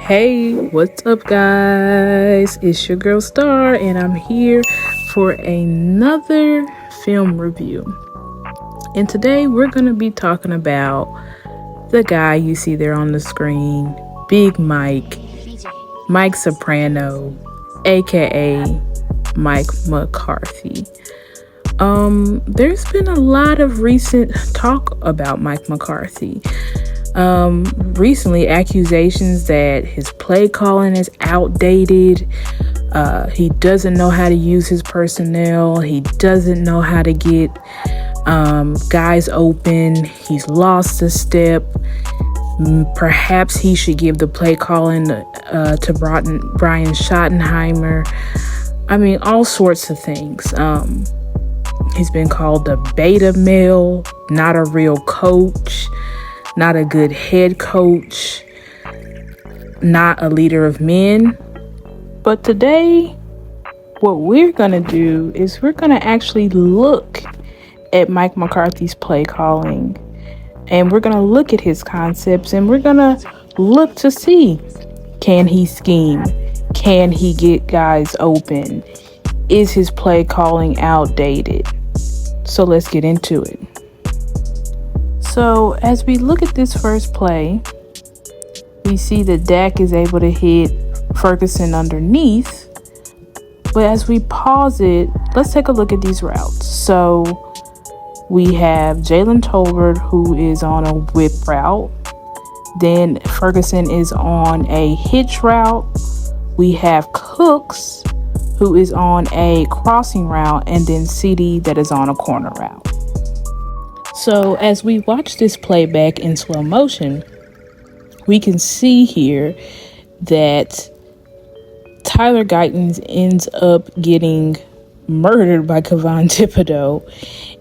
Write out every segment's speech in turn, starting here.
Hey, what's up, guys? It's your girl Star, and I'm here for another film review. And today we're going to be talking about the guy you see there on the screen, Big Mike Soprano, aka Mike McCarthy. There's been a lot of recent talk about Mike McCarthy. Recently, accusations that his play calling is outdated. He doesn't know how to use his personnel. He doesn't know how to get guys open. He's lost a step. Perhaps he should give the play calling to Brian Schottenheimer. I mean, all sorts of things. He's been called a beta male, not a real coach, not a good head coach, not a leader of men. But today, what we're going to do is we're going to actually look at Mike McCarthy's play calling, and we're going to look at his concepts, and we're going to look to see, can he scheme? Can he get guys open? Is his play calling outdated? So let's get into it. So as we look at this first play, we see that Dak is able to hit Ferguson underneath. But as we pause it, let's take a look at these routes. So we have Jalen Tolbert, who is on a whip route. Then Ferguson is on a hitch route. We have Cooks, who is on a crossing route, and then CD that is on a corner route. So as we watch this playback in slow motion, we can see here that Tyler Guyton ends up getting murdered by Kevon Thibodeau.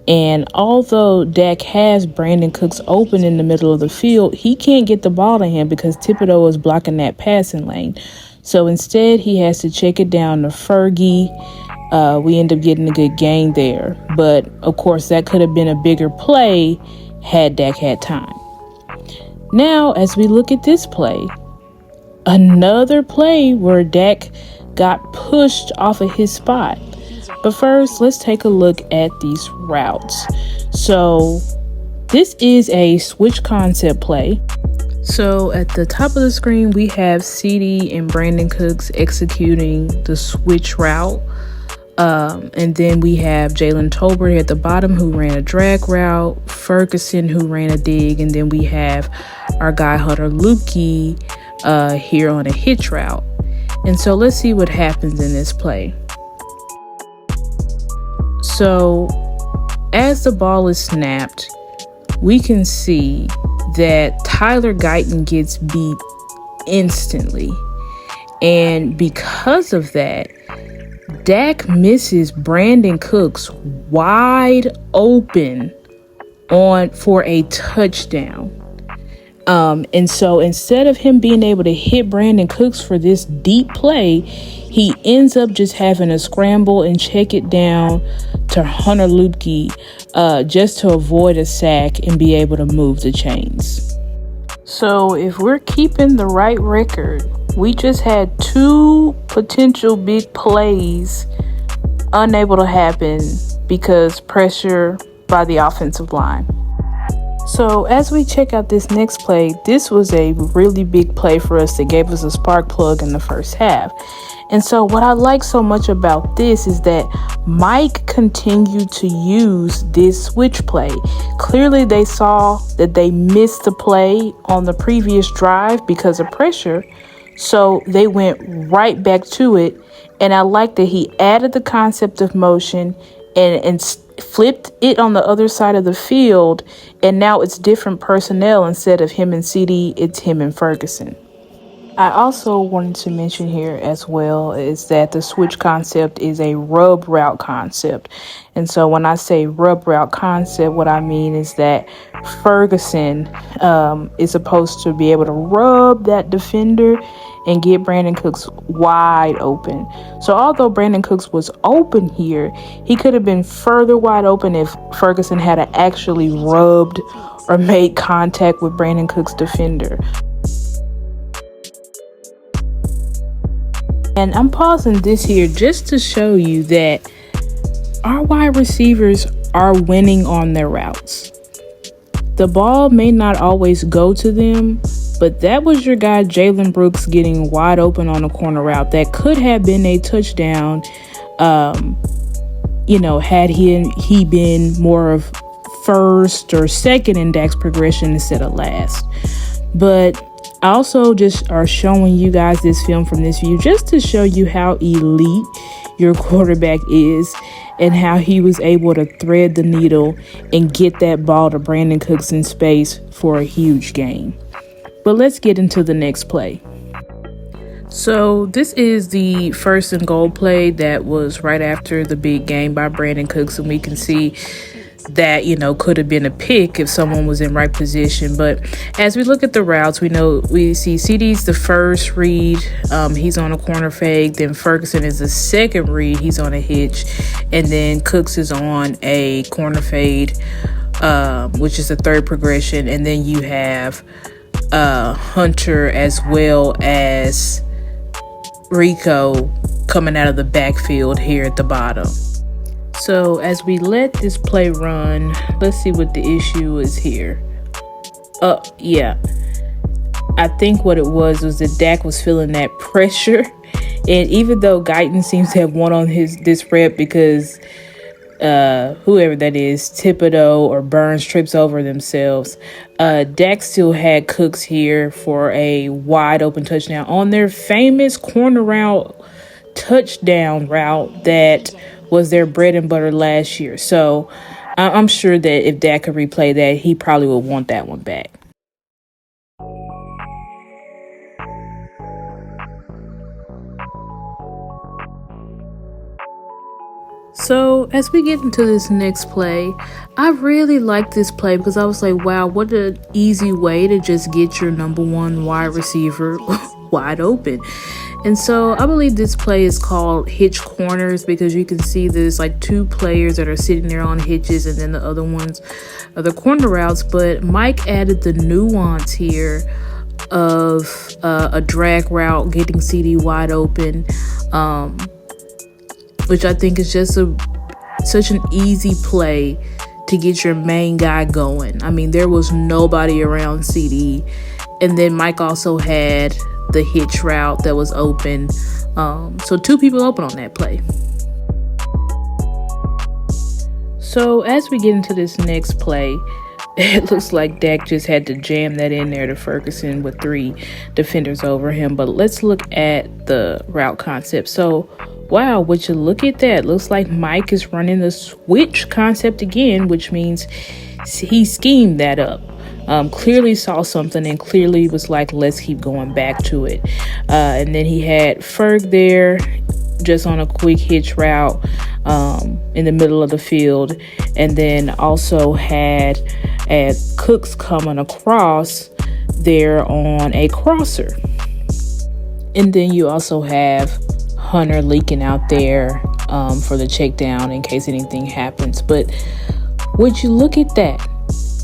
And although Dak has Brandon Cooks open in the middle of the field, he can't get the ball to him because Thibodeau is blocking that passing lane. So instead, he has to check it down to Fergie. We end up getting a good gain there. But, of course, that could have been a bigger play had Dak had time. Now, as we look at this play, another play where Dak got pushed off of his spot. But first, let's take a look at these routes. So this is a switch concept play. So at the top of the screen, we have CD and Brandon Cooks executing the switch route. And then we have Jalen Tolbert at the bottom, who ran a drag route, Ferguson, who ran a dig, and then we have our guy Hunter Lukey here on a hitch route. And so let's see what happens in this play. So as the ball is snapped, we can see that Tyler Guyton gets beat instantly. And because of that, Dak misses Brandon Cooks wide open for a touchdown. And so instead of him being able to hit Brandon Cooks for this deep play, he ends up just having to scramble and check it down to Hunter Lukey just to avoid a sack and be able to move the chains. So if we're keeping the right record, we just had two potential big plays unable to happen because pressure by the offensive line. So as we check out this next play, this was a really big play for us that gave us a spark plug in the first half. And so what I like so much about this is that Mike continued to use this switch play. Clearly they saw that they missed the play on the previous drive because of pressure. So they went right back to it. And I like that he added the concept of motion and flipped it on the other side of the field. And now it's different personnel. Instead of him and CD, it's him and Ferguson. I also wanted to mention here as well is that the switch concept is a rub route concept. And so when I say rub route concept, what I mean is that Ferguson is supposed to be able to rub that defender and get Brandon Cooks wide open. So although Brandon Cooks was open here, he could have been further wide open if Ferguson had actually rubbed or made contact with Brandon Cooks' defender. And I'm pausing this here just to show you that our wide receivers are winning on their routes. The ball may not always go to them, but that was your guy Jalen Brooks getting wide open on a corner route that could have been a touchdown, had he been more of first or second in Dak's progression instead of last. But I also just are showing you guys this film from this view just to show you how elite your quarterback is and how he was able to thread the needle and get that ball to Brandon Cooks in space for a huge gain. But let's get into the next play. So this is the 1st and goal play that was right after the big gain by Brandon Cooks, and we can see that, could have been a pick if someone was in right position. But as we look at the routes, we see CD's the first read. He's on a corner fake. Then Ferguson is the second read. He's on a hitch. And then Cooks is on a corner fade, which is the third progression. And then you have Hunter as well as Rico coming out of the backfield here at the bottom. So as we let this play run, let's see what the issue is here. Yeah. I think what it was that Dak was feeling that pressure. And even though Guyton seems to have won on this rep because whoever that is, Thibodeau or Burns trips over themselves, Dak still had Cooks here for a wide open touchdown on their famous corner route, touchdown route that was their bread and butter last year. So I'm sure that if Dak could replay that, he probably would want that one back. So as we get into this next play, I really like this play because I was like, wow, what an easy way to just get your number one wide receiver wide open. And so I believe this play is called hitch corners because you can see there's like two players that are sitting there on hitches and then the other ones are the corner routes. But Mike added the nuance here of a drag route getting CD wide open, which I think is just such an easy play to get your main guy going. I mean, there was nobody around CD. And then Mike also had the hitch route that was open. So two people open on that play. So as we get into this next play, it looks like Dak just had to jam that in there to Ferguson with three defenders over him. But let's look at the route concept. So, wow, would you look at that? Looks like Mike is running the switch concept again, which means he schemed that up. Clearly saw something and clearly was like, let's keep going back to it. And then he had Ferg there just on a quick hitch route in the middle of the field. And then also had Cooks coming across there on a crosser. And then you also have Hunter leaking out there for the check down in case anything happens. But would you look at that?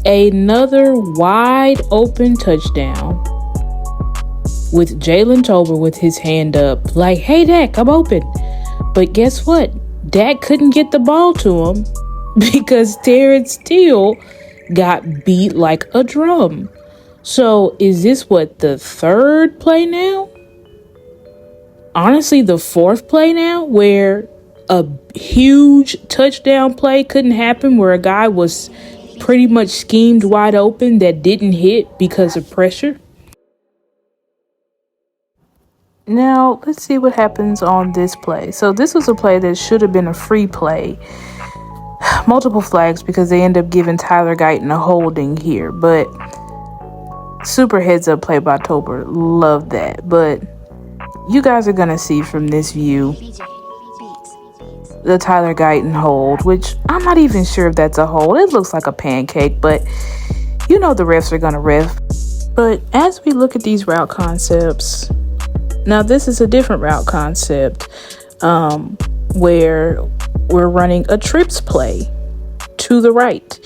Another wide open touchdown with Jalen Tolbert with his hand up like, hey, Dak, I'm open. But guess what? Dak couldn't get the ball to him because Terrence Steele got beat like a drum. So is this what, the third play now? Honestly, the fourth play now where a huge touchdown play couldn't happen, where a guy was pretty much schemed wide open that didn't hit because of pressure. Now, let's see what happens on this play. So this was a play that should have been a free play. Multiple flags because they end up giving Tyler Guyton a holding here. But super heads up play by Tolbert. Love that. But you guys are going to see from this view the Tyler Guyton hold, which I'm not even sure if that's a hold. It looks like a pancake, but you know the refs are going to ref. But as we look at these route concepts, now this is a different route concept where we're running a trips play to the right.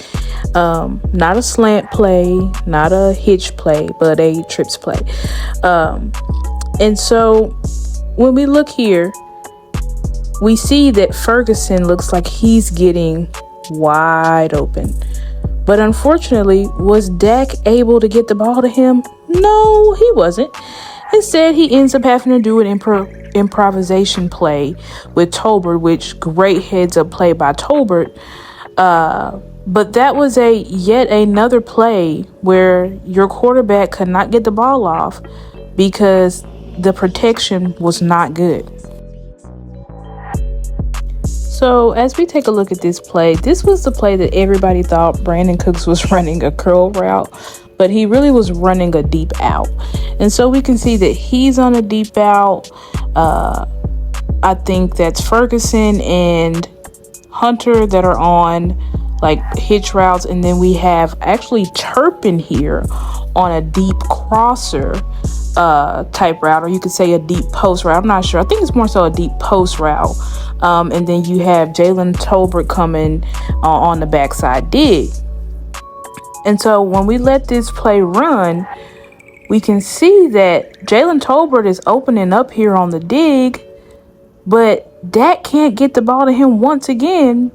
Not a slant play, not a hitch play, but a trips play. And so when we look here, we see that Ferguson looks like he's getting wide open. But unfortunately, was Dak able to get the ball to him? No, he wasn't. Instead, he ends up having to do an improvisation play with Tolbert, which great heads up play by Tolbert. But that was yet another play where your quarterback could not get the ball off because the protection was not good. So as we take a look at this play, this was the play that everybody thought Brandon Cooks was running a curl route, but he really was running a deep out. And so we can see that he's on a deep out. I think that's Ferguson and Hunter that are on like hitch routes. And then we have actually Turpin here on a deep crosser type route, or you could say a deep post route. I'm not sure. I think it's more so a deep post route. And then you have Jalen Tolbert coming on the backside dig. And so when we let this play run, we can see that Jalen Tolbert is opening up here on the dig, but Dak can't get the ball to him once again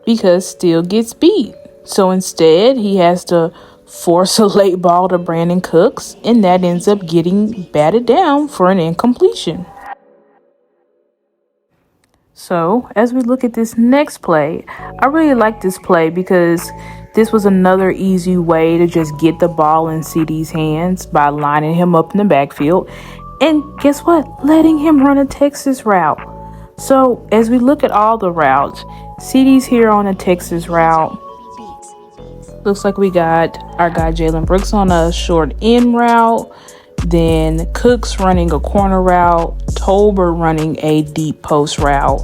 because Steele gets beat. So instead, he has to force a late ball to Brandon Cooks, and that ends up getting batted down for an incompletion. So as we look at this next play, I really like this play because this was another easy way to just get the ball in CD's hands by lining him up in the backfield. And guess what? Letting him run a Texas route. So as we look at all the routes, CD's here on a Texas route. Looks like we got our guy Jalen Brooks on a short end route. Then Cooks running a corner route, Tolbert running a deep post route,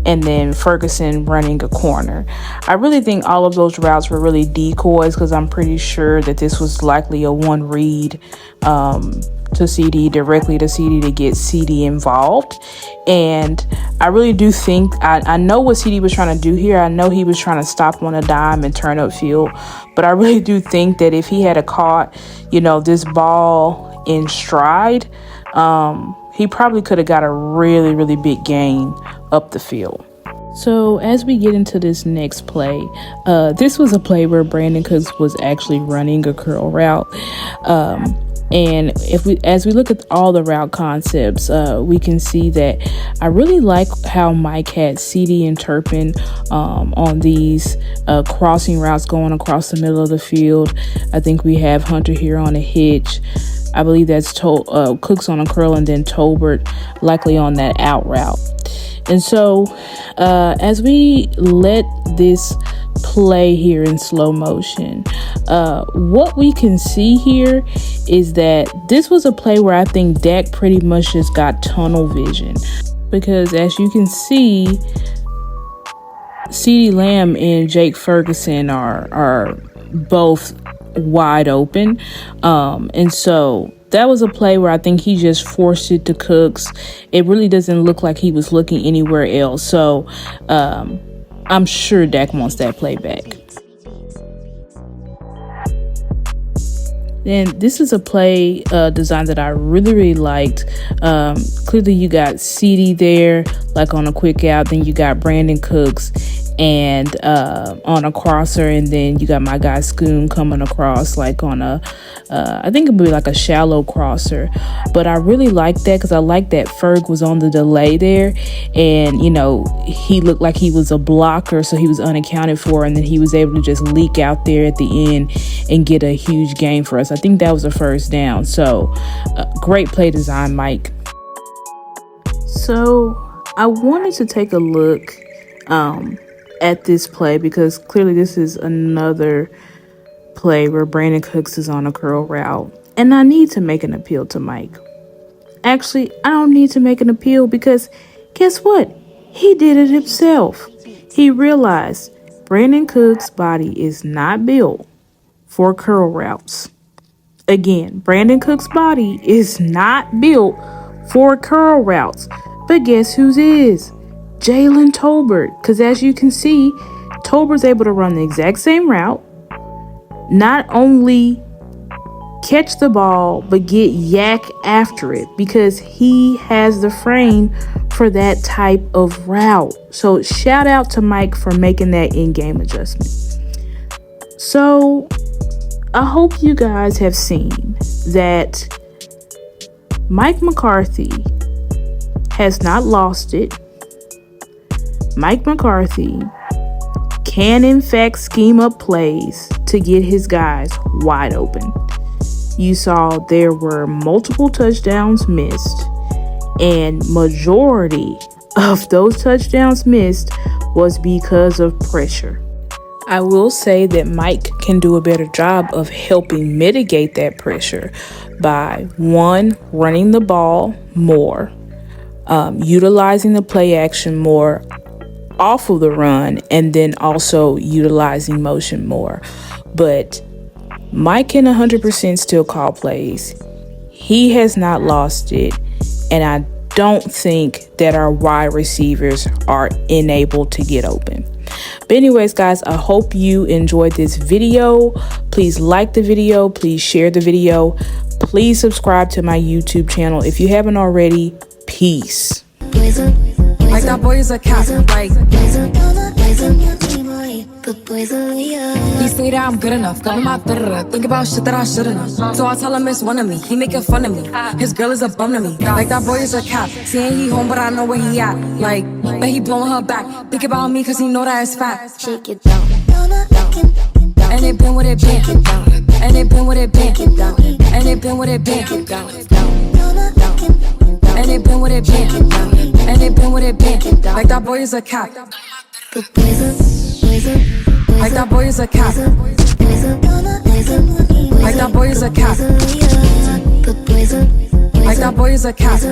and then Ferguson running a corner. I really think all of those routes were really decoys because I'm pretty sure that this was likely a one read to CD, directly to CD to get CD involved. And I really do think, I know what CD was trying to do here. I know he was trying to stop on a dime and turn upfield, but I really do think that if he had caught, this ball in stride, he probably could have got a really, really big gain up the field. So as we get into this next play, this was a play where Brandon Cooks was actually running a curl route. And as we look at all the route concepts, we can see that I really like how Mike had CD and Turpin on these crossing routes going across the middle of the field. I think we have Hunter here on a hitch. I believe that's Cooks on a curl, and then Tolbert likely on that out route. And so as we let this play here in slow motion, what we can see here is that this was a play where I think Dak pretty much just got tunnel vision, because as you can see, CeeDee Lamb and Jake Ferguson are both wide open, and so that was a play where I think he just forced it to Cooks. It really doesn't look like he was looking anywhere else, so I'm sure Dak wants that play back. Then this is a play design that I really, really liked. Clearly you got CD there, like on a quick out. Then you got Brandon Cooks and on a crosser, and then you got my guy Scoon coming across like on a I think it would be like a shallow crosser. But I really like that because I like that Ferg was on the delay there, and he looked like he was a blocker, so he was unaccounted for, and then he was able to just leak out there at the end and get a huge gain for us. I think that was a first down. So great play design, Mike. So I wanted to take a look at this play because clearly this is another play where Brandon Cooks is on a curl route, and I need to make an appeal to Mike. Actually, I don't need to make an appeal because guess what? He did it himself. He realized Brandon Cooks' body is not built for curl routes. Again, Brandon Cooks' body is not built for curl routes, but guess whose is? Jalen Tolbert, because as you can see, Tolbert's able to run the exact same route. Not only catch the ball, but get yak after it because he has the frame for that type of route. So shout out to Mike for making that in-game adjustment. So I hope you guys have seen that Mike McCarthy has not lost it. Mike McCarthy can in fact scheme up plays to get his guys wide open. You saw there were multiple touchdowns missed, and majority of those touchdowns missed was because of pressure. I will say that Mike can do a better job of helping mitigate that pressure by, one, running the ball more, utilizing the play action more off of the run, and then also utilizing motion more. But Mike can 100% still call plays. He has not lost it, and I don't think that our wide receivers are unable to get open. But anyways, guys, I hope you enjoyed this video. Please like the video. Please share the video. Please subscribe to my YouTube channel if you haven't already. Peace. Like that boy is a cat, like he say that I'm good enough, got my think about shit that I shouldn't have. So I tell him it's one of me, he making fun of me. His girl is a bum to me. Like that boy is a cat, saying he home but I know where he at. Like, but he blowing her back. Think about me cause he know that it's fat. Shake it down, and it been what it been. And it been what it been. And it been what it been. And it been what it been. And it been what it been. Like that boy is a cat. Like that boy is a cat. Like that boy is a cat. Like that boy is a cat.